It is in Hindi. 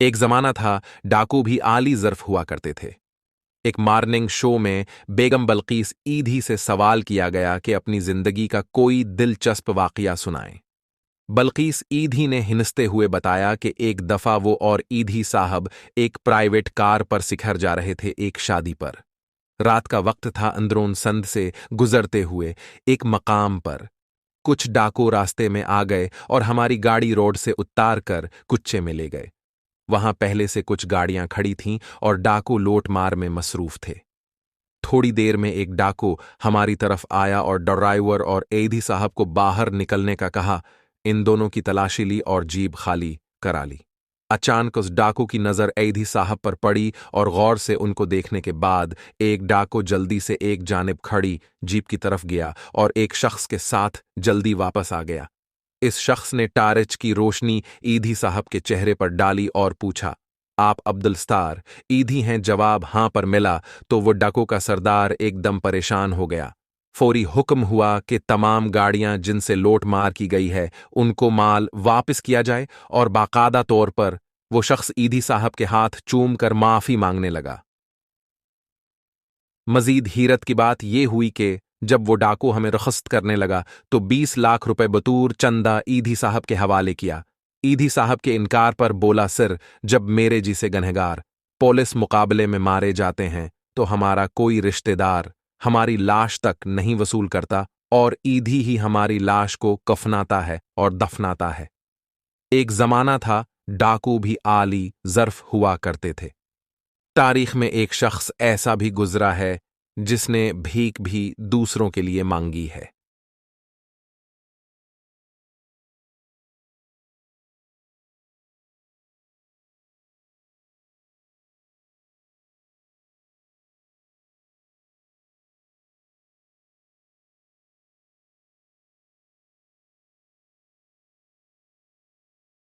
एक जमाना था, डाकू भी आली ज़र्फ हुआ करते थे। एक मॉर्निंग शो में बेगम बल्कीस ईधी से सवाल किया गया कि अपनी जिंदगी का कोई दिलचस्प वाकया सुनाएं। बल्कीस ईधी ने हिनस्ते हुए बताया कि एक दफा वो और ईधी साहब एक प्राइवेट कार पर सिखर जा रहे थे एक शादी पर। रात का वक्त था। अंदरों संद से गुजरते हुए एक मकाम पर कुछ डाकू रास्ते में आ गए और हमारी गाड़ी रोड से उतार कर कुच्चे में ले गए। वहां पहले से कुछ गाड़ियां खड़ी थीं और डाकू लोट मार में मसरूफ थे। थोड़ी देर में एक डाकू हमारी तरफ आया और ड्राइवर और एधी साहब को बाहर निकलने का कहा। इन दोनों की तलाशी ली और जीप खाली करा ली। अचानक उस डाकू की नजर एधी साहब पर पड़ी और गौर से उनको देखने के बाद एक डाकू जल्दी से एक जानिब खड़ी जीप की तरफ गया और एक शख्स के साथ जल्दी वापस आ गया। इस शख्स ने टारिच की रोशनी ईधी साहब के चेहरे पर डाली और पूछा, आप अब्दुल स्तार ईधी हैं? जवाब हां पर मिला तो वो डाकू का सरदार एकदम परेशान हो गया। फौरी हुक्म हुआ कि तमाम गाड़ियां जिनसे लूट मार की गई है उनको माल वापस किया जाए और बाकायदा तौर पर वो शख्स ईधी साहब के हाथ चूम कर माफी मांगने लगा। मजीद हीरत की बात यह हुई कि जब वो डाकू हमें रखस्त करने लगा तो 20 लाख रुपए बतूर चंदा ईधी साहब के हवाले किया। ईधी साहब के इनकार पर बोला, सिर जब मेरे जिसे गनहगार पुलिस मुकाबले में मारे जाते हैं तो हमारा कोई रिश्तेदार हमारी लाश तक नहीं वसूल करता और ईधी ही हमारी लाश को कफनाता है और दफनाता है। एक जमाना था, डाकू भी आली ज़र्फ हुआ करते थे। तारीख में एक शख्स ऐसा भी गुजरा है जिसने भीख भी दूसरों के लिए मांगी है।